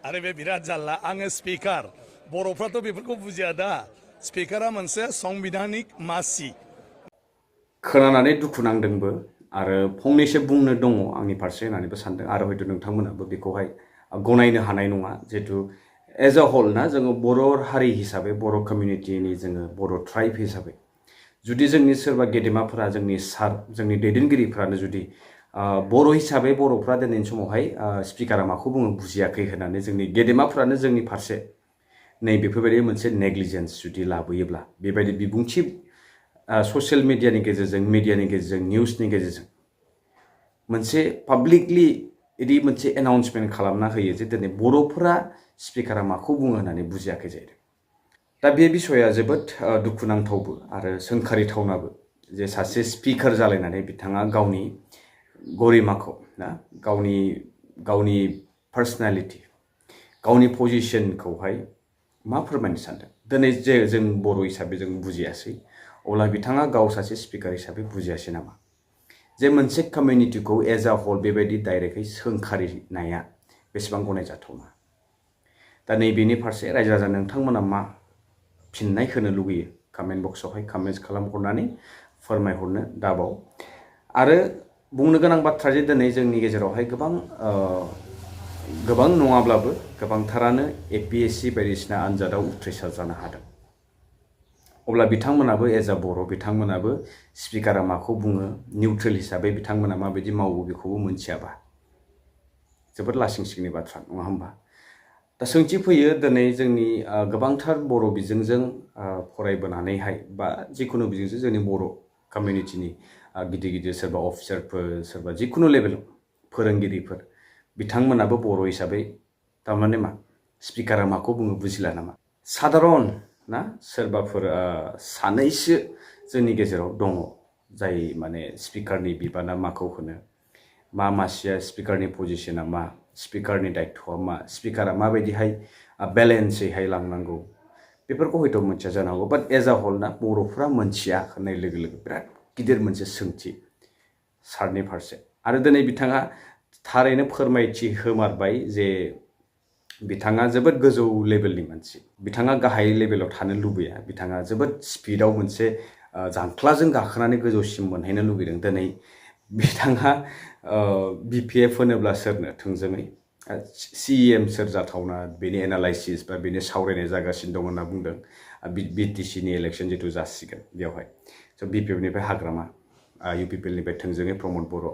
आरो बे बिराद जाल्ला आङो स्पिकार बर'फ्राथ' बेफोरखौ बुजिया दा स्पिकारा मोनसे संबिधानिक मासि खोनानानै दुखु नांदोंबो आरो फंनैसो बुंनो दङ आंनि फारसे होननानैबो सानदों आरो हयथ' नोंथांमोनाबो बेखौहाय गनायनो हानाय नङा जिहेतु एज अ होल ना जोङो बर' हारि हिसाबै बर' कमिउनिटिनि जोङो बर' ट्राइब हिसाबै जुदि जोंनि सोरबा गेदेमाफोरा जोंनि सार जोंनि दैदेनगिरिफ्रानो जुदि बर' हिसाबै बर'फ्रा दिनैनि समावहाय स्पिकारा माखौ बुङो बुजियाखै होननानै जोंनि गेदेमाफ्रानो जोंनि फारसे नै बेफोरबायदि मोनसे नेग्लिजेन्स जुदि लाबोयोब्ला बेबायदि बिबुंथि ससियेल मिडियानि गेजेरजों निउसनि गेजेरजों मोनसे पाब्लिकलि इदि मोनसे एनाउन्समेन्ट खालामना होयो जे दिनै बर'फोरा स्पिकारा माखौ बुङो होननानै बुजियाखै जाहैदों दा बे बिसया जोबोद दुखुनांथावबो आरो सोंखारिथावनाबो जे सासे स्पिकार जालायनानै बिथाङा गावनि गरिमाखौ ना गावनि पार्सनालिटि गावनि पजिशनखौहाय मा फोरमायनो सानदों दिनै जे जों बर' हिसाबै जों बुजियासै अब्ला बिथाङा गाव सासे स्पिकार हिसाबै बुजियासै नामा जे मोनसे कमिउनिटिखौ एज अ होल बेबायदि डाइरेक्टयै सोंखारिनाया बेसेबां गनायजाथावना दा नैबेनि फारसे रायजो राजा नोंथांमोना मा फिननाय होनो लुगैयो कमेन्ट बक्सआवहाय कमेन्ट्स खालामहरनानै फोरमायहरनो दाबाव आरो बुंनो गोनां बाथ्रा जे दिनै जोंनि गेजेरावहाय गोबां नङाब्लाबो गोबांथारानो APSC बायदिसिना आनजादाव उथ्रिसार जानो हादों अब्ला बिथांमोनाबो एज अ बर' बिथांमोनाबो स्पिकारा माखौ बुङो निउट्रेल हिसाबै बिथांमोना माबायदि मावो बेखौबो मोनथियाबा जोबोद लासिंसिंनि बाथ्रा नङा होमबा दा सोंथि फैयो दिनै जोंनि गोबांथार बर' बिजोंजों फरायबोनानैहाय बा जिखुनु बिजोंजों जोंनि बर' कमिउनिटिनि गिदिर सोरबा अफिसारफोर सोरबा जिखुनु लेभेलाव फोरोंगिरिफोर बिथांमोनाबो बर' हिसाबै थारमाने मा स्पिकारा माखौ बुङो बुजिला नामा साधारन ना सोरबाफोर सानैसो जोंनि गेजेराव दङ जाय माने स्पिकारनि बिबाना माखौ होनो मा मासिया स्पिकारनि पजिशना मा स्पिकारनि दायित्वआ मा स्पिकारा माबायदिहाय बेलेन्सैहाय लांनांगौ बेफोरखौ हयथ' मोनथिया जानो हागौ बाट एज अ होल ना बर'फ्रा मोनथिया होननाय लोगो लोगो बिराद गिदिर मोनसे सोंथि सारनि फारसे आरो दिनै बिथाङा थारैनो फोरमायथि होमारबाय जे बिथाङा जोबोद गोजौ लेभेलनि मानसि बिथाङा गाहाय लेभेलाव थानो लुबैया बिथाङा जोबोद स्पिडआव मोनसे जांख्लाजों गाखोनानै गोजौसिम मोनहैनो लुबैदों दिनै बिथाङा BPF होनोब्ला सोरनो थोंजोङै CEM सोर जाथावना बेनि एनालाइसिस बा बेनि सावरायनाय जागासिनो दं होनना बुंदों BTCनि इलेक्सन जिथु जासिगोन बेवहाय स' BPFनिफ्राय हाग्रामा UPPLनिफ्राय थोंजोङै प्रमद बर'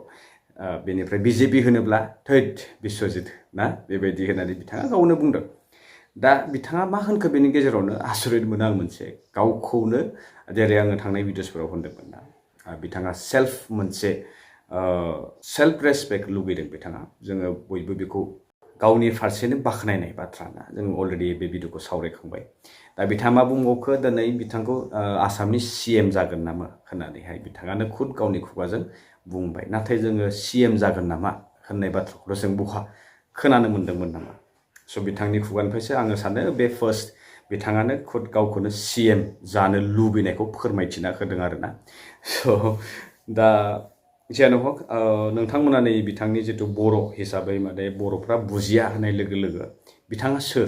बेनिफ्राय BJP होनोब्ला थैद बिस्वजित ना बेबायदि होननानै बिथाङा गावनो बुंदों दा बिथाङा मा होनखो बेनि गेजेरावनो आसरित मोनो आं मोनसे गावखौनो जेरै आङो थांनाय भिडिअसफोराव होनदोंमोन ना बिथाङा मोनसे सेल्फ रेसपेक्ट लुगैदों बिथाङा जोङो बयबो बेखौ गावनि फारसेनो बाख्नायनाय बाथ्रा ना जों अलरेडि बे भिडिअखौ सावरायखांबाय दा बिथाङा मा बुंबावखो दिनै बिथांखौ आसामनि CM जागोन नामा होननानैहाय बिथाङानो खुद गावनि खुगाजों बुंबाय नाथाय जोङो CM जागोन नामा होननाय बाथ्राखौल' जों बहा खोनानो मोन्दोंमोन नामा स' बिथांनि खुगानिफ्रायसो आङो सानो बे फार्स्ट बिथाङानो खुद गावखौनो CM जानो लुबैनायखौ फोरमायथिना होदों आरोना स' दा जियानो हक नोंथांमोना नै बिथांनि जिथु बर' हिसाबै माने बर'फ्रा बुजिया होननाय लोगो लोगो बिथाङा सोर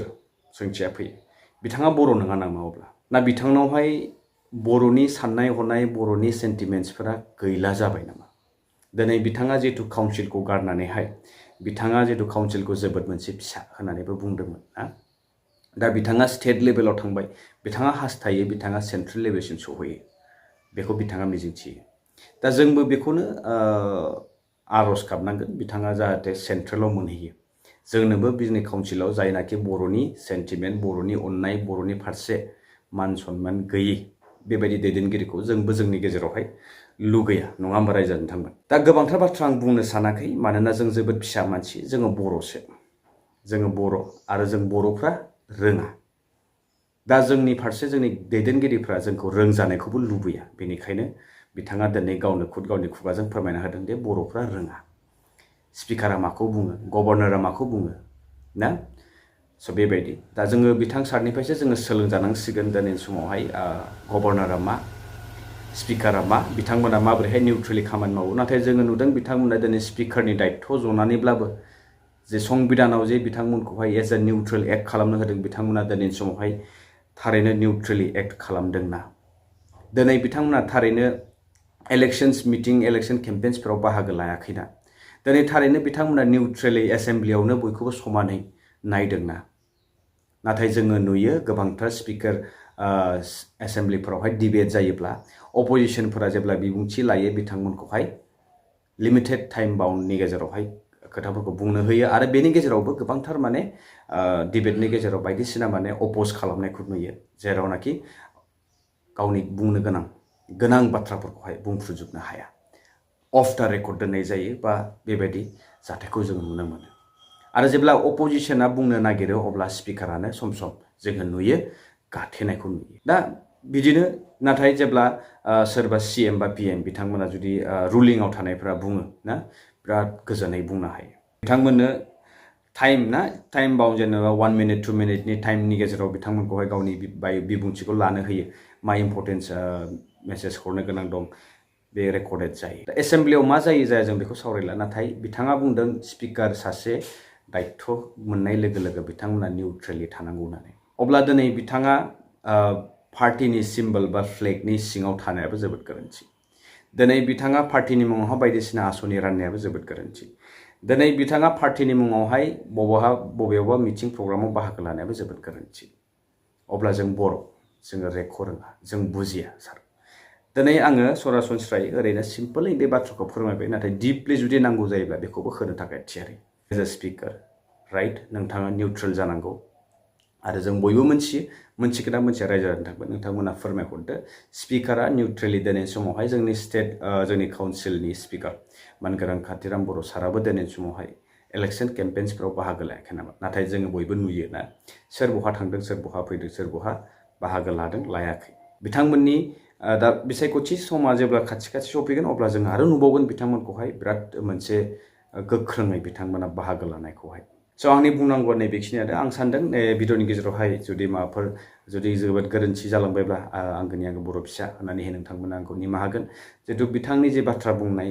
सोंथिया फैयो बिथाङा बर' नङा नामा अब्ला ना बिथांनावहाय बर'नि साननाय हनाय बर'नि सेन्टिमेन्ट्सफोरा गैला जाबाय नामा दिनै बिथाङा जिथु काउन्सिलखौ गारनानैहाय बिथाङा जिथु काउन्सिलखौ जोबोद मोनसे फिसा होननानैबो बुंदोंमोन ना दा बिथाङा स्टेट लेभेलाव थांबाय बिथाङा हास्थायो बिथाङा सेन्ट्रेल लेभेलसिम सहैयो बेखौ बिथाङा मिजिंथियो दा जोंबो बेखौनो आर'ज गाबनांगोन बिथाङा जाहाथे सेन्ट्रेलाव मोनहैयो जोंनोबो बिजनेस काउन्सिलाव जायनाखि बर'नि सेन्टिमेन्ट बर'नि अननाय बर'नि फारसे मान सनमान गैयै बेबायदि दैदेनगिरिखौ जोंबो जोंनि गेजेरावहाय लुगैया नङा होमबा रायजो नोंथांमोन दा गोबांथार बाथ्रा आं बुंनो सानाखै मानोना जों जोबोद फिसा मानसि जोङो बर'सो जोङो बर' आरो जों बर'फ्रा रोङा दा जोंनि फारसे जोंनि दैदेनगिरिफ्रा जोंखौ रोंजानायखौबो लुबैया बेनिखायनो बिथाङा दिनै गावनो खुद गावनि खुगाजों फोरमायना होदों दे बर'फ्रा रोङा स्पिकारा माखौ बुङो गभर्नरा माखौ बुङो ना स' बेबायदि दा जोङो बिथां सारनिफ्रायसो जोङो सोलोंजानांसिगोन दिनैनि समावहाय गभर्नरा मा स्पिकारा मा बिथांमोना माबोरैहाय निउट्रेलि खामानि मावो नाथाय जोङो नुदों बिथांमोना दिनै स्पिकारनि दायित्व जनानैब्लाबो जे संबिधानाव जे बिथांमोनखौहाय एज ए निउट्रेल एक्ट खालामनो होदों बिथांमोना दिनैनि समावहाय थारैनो निउट्रेलि एक्ट खालामदोंना दिनै बिथांमोना थारैनो इलेक्शन्स मिटिं इलेक्शन केम्पेन्सफोराव बाहागो लायाखैना दिनै थारैनो बिथांमोना निउट्रेलि एसेम्ब्लियावनो बयखौबो समानै नायदोंना नाथाय जोङो नुयो गोबांथार स्पिकार एसेम्ब्लिफोरावहाय डिबेट जायोब्ला अपोजिशनफोरा जेब्ला बिबुंथि लायो बिथांमोनखौहाय लिमिटेड टाइम बाउन्डनि गेजेरावहाय खोथाफोरखौ बुंनो होयो आरो बेनि गेजेरावबो गोबांथार माने डिबेटनि गेजेराव बायदिसिना माने अपोज खालामनायखौ नुयो जेरावनाखि गावनि बुंनो गोनां बाथ्राफोरखौहाय बुंफ्रुजोबनो हाया अफ दा रेकर्ड दोननाय जायो बा बेबायदि जाथायखौ जों नुनो मोनो आरो जेब्ला अपोजिशना बुंनो नागिरो अब्ला स्पिकारानो सम सम जोङो नुयो गाथेनायखौ नुयो दा बिदिनो नाथाय जेब्ला सोरबा CM बा PM बिथांमोना जुदि रुलिंआव थानायफ्रा बुङो ना बिराद गोजोनै बुंनो हायो बिथांमोननो टाइम बाउन्ड जेनेबा 1 मिनिट 2 मिनिटनि टाइमनि गेजेराव बिथांमोनखौहाय गावनि बिबुंथिखौ लानो होयो मा इम्परटेन्स मेसेज हरनो गोनां दं बे रेकर्डेड जायो दा एसेम्ब्लियाव मा जायो जाया जों बेखौ सावरायला नाथाय बिथाङा बुंदों स्पिकार सासे दायित्व मोननाय लोगो लोगो बिथांमोना निउट्रेलि थानांगौ होननानै अब्ला दिनै बिथाङा पार्टिनि सिम्बल बा फ्लेगनि सिङाव थानायाबो जोबोद गोरोन्थि दिनै बिथाङा पार्टिनि मुङावहाय बायदिसिना आसनि राननायाबो जोबोद गोरोन्थि दिनै बिथाङा पार्टिनि मुङावहाय बबेयावबा मिटिं प्रग्रामाव बाहागो लानायाबो जोबोद गोरोन्थि अब्ला जों बर' जोङो रेख' रोङा जों बुजिया सार दिनै आङो सरासनस्रायै ओरैनो सिम्पलै बे बाथ्राखौ फोरमायबाय नाथाय डिपलि जुदि नांगौ जायोब्ला बेखौबो होनो थाखाय थियारि एज ए स्पिकार राइट नोंथाङा निउट्रेल जानांगौ आरो जों बयबो मोनथिगोना मोनथिया रायजो राजानो नोंथांमोना फोरमायहरदो स्पिकारा निउट्रेलि दिनैनि समावहाय जोंनि स्टेट जोंनि काउन्सिलनि स्पिकार मानगोनां कातिराम बर' साराबो दिनैनि समावहाय इलेक्शन केम्पेन्सफोराव बाहागो लायाखै नामा नाथाय जोङो बयबो नुयो ना सोर बहा थांदों सोर बहा फैदों सोर बहा बाहागो लादों लायाखै बिथांमोननि दा बिसायख'थि समा जेब्ला खाथि सफैगोन अब्ला जों आरो नुबावगोन बिथांमोनखौहाय बिराद मोनसे गोख्रोङै बिथांमोना बाहागो लानायखौहाय स' आंनि बुंनांगौआ नैबेखिनियानो आं सानदों भिडिअनि गेजेरावहाय जुदि माबाफोर जुदि जोबोद गोरोन्थि जालांबायब्ला आंगो बर' फिसा होननानैहाय नोंथांमोना आंखौ निमाहा होगोन जिहेतु बिथांनि जे बाथ्रा बुंनाय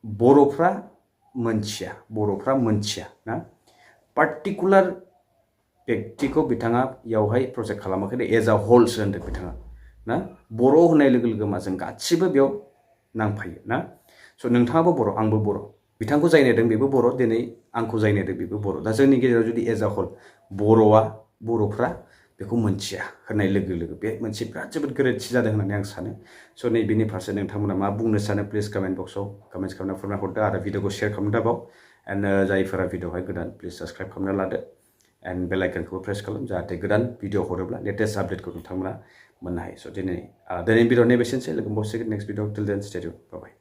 बर'फ्रा मोनथिया ना पार्टिकुलार व्यक्तिखौ बिथाङा इयावहाय प्रजेक्ट खालामाखै एज आ हलसो होनदों बिथाङा ना बर' होननाय लोगो लोगो मा जों गासिबो बेयाव नांफायो ना स' नोंथाङाबो बर' आंबो बर' बिथांखौ जायनायदों बेबो बर' दिनै आंखौ जायनायदों बेबो बर' दा जोंनि गेजेराव जुदि एज आ हल बर'फ्रा बेखौ मोनथिया होननाय लोगो लोगो बे मोनसे बिराद जोबोद गोरोन्थि जादों होननानै आं सानो स' नैबेनि फारसे नोंथांमोना मा बुंनो सानो प्लिज कमेन्ट बक्सआव कमेन्ट्स खालामना फोरमायहरदो आरो भिडिअखौ शेयार खालामनो दाबाव एन्ड जायफोरा भिडिअआवहाय गोदान प्लिज साबस्क्राइब खालामना लादो एन्ड बेल आइकनखौबो प्रेस खालाम जाहाथे गोदान भिडिअ हरोब्ला लेटेस्ट आपडेटखौ नोंथांमोना मोननो हायो स' दिनै भिडिअनि बेसेनोसै लोगो मोनबावसिगोन नेक्स्ट भिडिअ टिल देन स्टे टिउन बाय